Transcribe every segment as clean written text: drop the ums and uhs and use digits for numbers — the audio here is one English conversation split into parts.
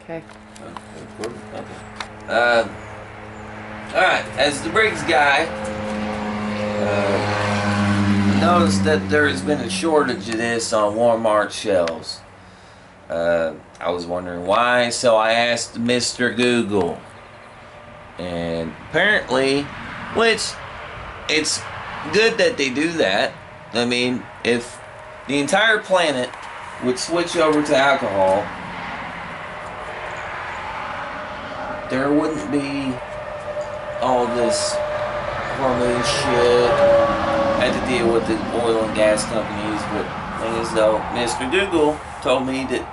Okay. Okay. Alright, as the Briggs guy, I noticed that there's been a shortage of this on Walmart shelves. I was wondering why, so I asked Mr. Google. And apparently, which, it's good that they do that. I mean, if the entire planet would switch over to alcohol, there wouldn't be all this hormone shit. I had to deal with the oil and gas companies, but the thing is though, Mr. Google told me that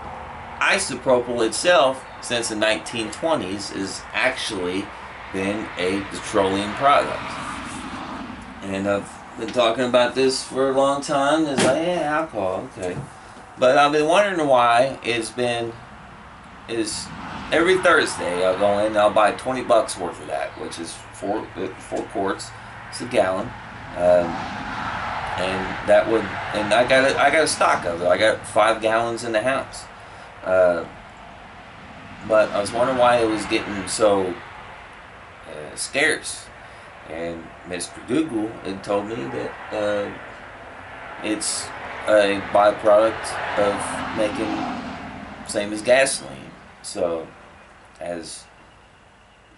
isopropyl itself, since the 1920s, has actually been a petroleum product. And I've been talking about this for a long time. It's like, yeah, alcohol, okay. But I've been wondering why is every Thursday I'll go in and I'll buy 20 bucks worth of that, which is four quarts. It's a gallon. And that would, and I got a stock of it. I got 5 gallons in the house. But I was wondering why it was getting so scarce. And Mr. Google had told me that it's a byproduct of making same as gasoline. So, as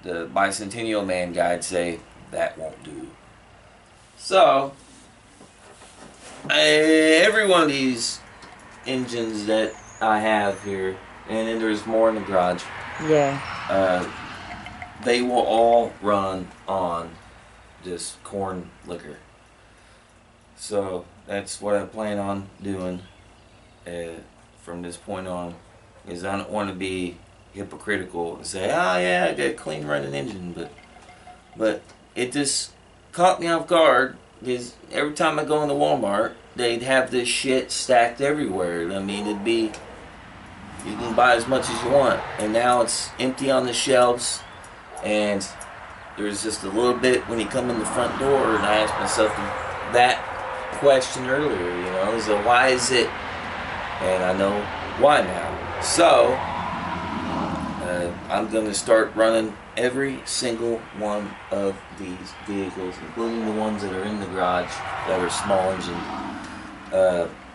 the Bicentennial Man guide say, that won't do. So, every one of these engines that I have here, and then there's more in the garage. Yeah. They will all run on this corn liquor. So that's what I plan on doing from this point on. Is I don't want to be hypocritical and say, oh yeah, I got a clean running engine, but it just caught me off guard because every time I go into Walmart, they'd have this shit stacked everywhere. I mean, it'd be, you can buy as much as you want, and now it's empty on the shelves, and there's just a little bit when you come in the front door, and I asked myself that question earlier, you know, so why is it, and I know why now. So, I'm going to start running every single one of these vehicles, including the ones that are in the garage that are small engine.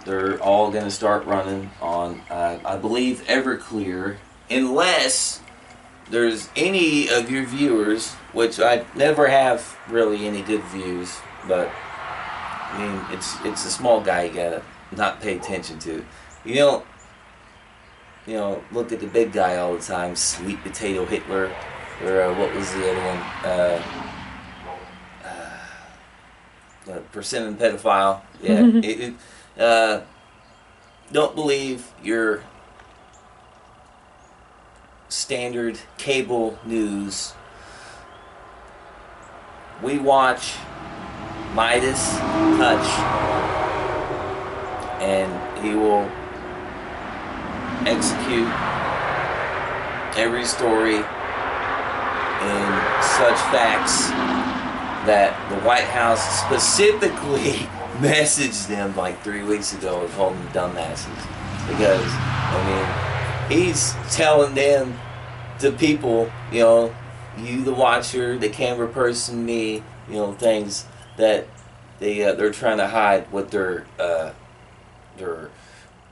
They're all going to start running on, I believe, Everclear, unless there's any of your viewers, which I never have really any good views, but I mean, it's a small guy you gotta not pay attention to. You don't, look at the big guy all the time, Sweet Potato Hitler, or what was the other one? Persimmon Pedophile. Yeah. Don't believe your standard cable news. We watch Midas Touch, and he will execute every story in such facts that the White House specifically messaged them like 3 weeks ago and called them dumbasses, because I mean, he's telling them, to people, you the watcher, the camera person, me, things that they're trying to hide with their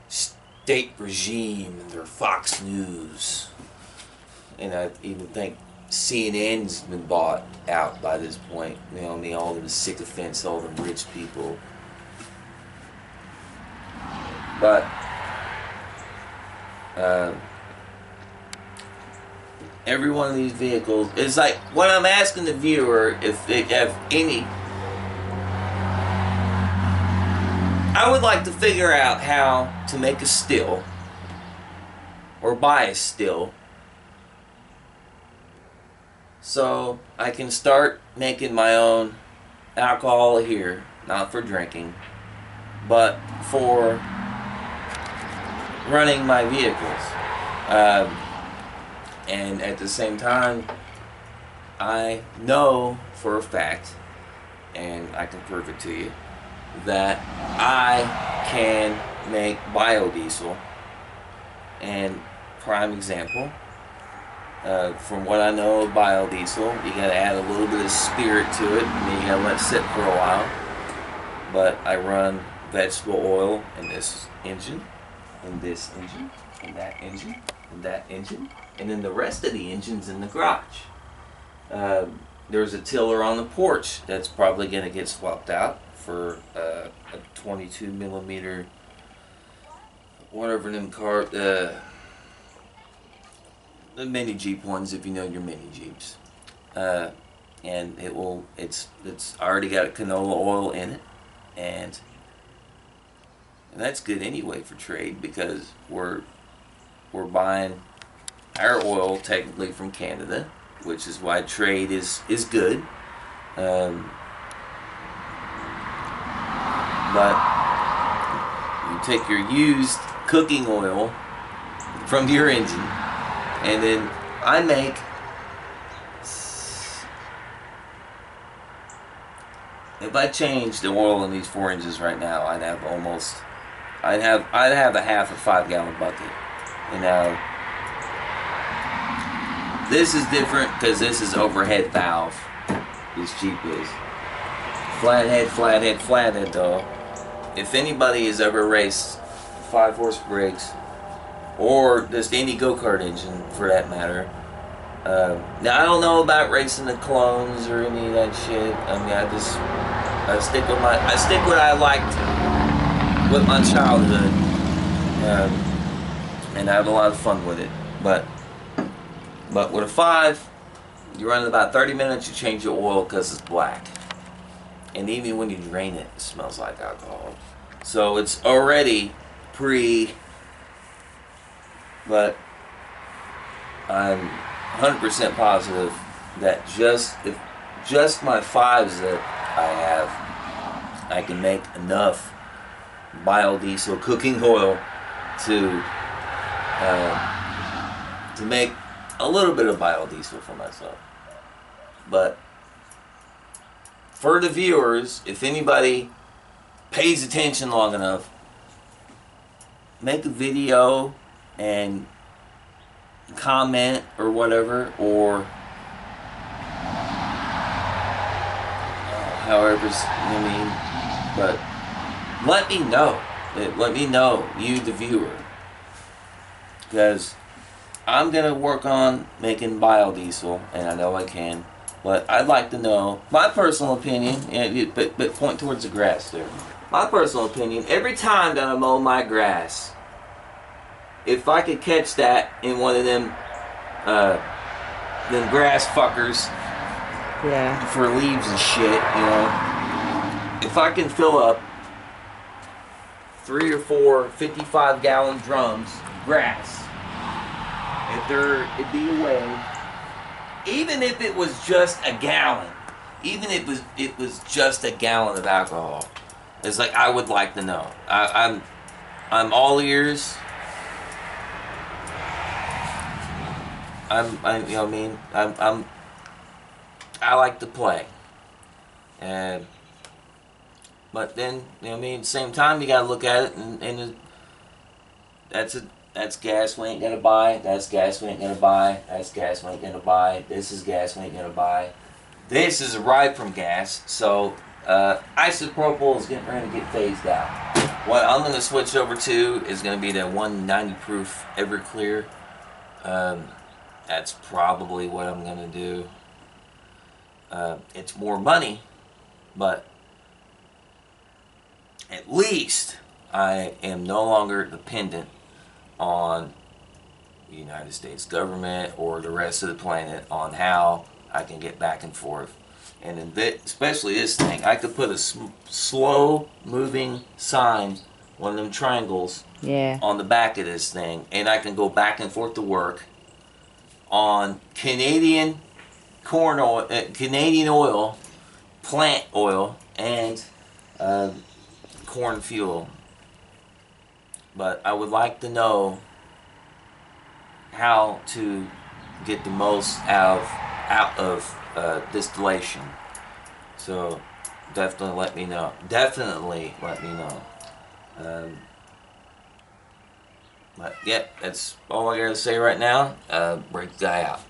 state regime and their Fox News. And I even think CNN's been bought out by this point. All the sycophants, all the rich people. But every one of these vehicles, it's like when I'm asking the viewer if they have any, I would like to figure out how to make a still or buy a still so I can start making my own alcohol here, not for drinking, but for running my vehicles. And at the same time, I know for a fact, and I can prove it to you, that I can make biodiesel. And prime example From what I know of biodiesel, you gotta add a little bit of spirit to it, and then you gotta let it sit for a while. But I run vegetable oil in this engine, in this engine, in that engine, in that engine, and then the rest of the engine's in the garage. There's a tiller on the porch that's probably gonna get swapped out for a 22 millimeter, whatever them car, the mini Jeep ones, if you know your mini Jeeps. And it's already got a canola oil in it, and that's good anyway for trade, because we're buying our oil technically from Canada, which is why trade is good. But you take your used cooking oil from your engine, and then I make if I changed the oil in these 4 engines right now, I'd have a half a 5-gallon bucket. You know, this is different because this is overhead valve. This Jeep is flathead though. If anybody has ever raced 5-horse briggs, or just any go-kart engine for that matter, now I don't know about racing the clones or any of that shit. I mean, I stick what I liked with my childhood, and I have a lot of fun with it. But with a 5, you run it about 30 minutes, you change your oil because it's black, and even when you drain it, it smells like alcohol. So it's already but I'm 100% positive that if just my 5s that I have, I can make enough biodiesel cooking oil to make a little bit of biodiesel for myself. But for the viewers, if anybody pays attention long enough, make a video and comment or whatever, or however you mean, but let me know. Let me know, you the viewer, because I'm gonna work on making biodiesel, and I know I can, but I'd like to know my personal opinion. And but point towards the grass there. My personal opinion: every time that I mow my grass, if I could catch that in one of them grass fuckers, Yeah. for leaves and shit, you know, if I can fill up 3 or 4 55-gallon drums of grass, it'd be a way. Even if it was just a gallon, even if it was just a gallon of alcohol, it's like I would like to know. I'm all ears. You know what I mean? I like to play, but then, you know what I mean, same time you gotta look at it, and that's gas we ain't gonna buy, that's gas we ain't gonna buy, that's gas we ain't gonna buy, this is gas we ain't gonna buy, this is a ride from gas. So isopropyl is getting ready to get phased out. What I'm gonna switch over to is gonna be the 190 proof Everclear. That's probably what I'm gonna do. It's more money, but at least I am no longer dependent on the United States government or the rest of the planet on how I can get back and forth. And especially this thing, I could put a slow moving sign, one of them triangles, on the back of this thing, and I can go back and forth to work on Canadian corn oil, Canadian oil, plant oil, and corn fuel. But I would like to know how to get the most out of distillation. So definitely let me know. Definitely let me know. But yeah, that's all I gotta say right now. Break the guy out.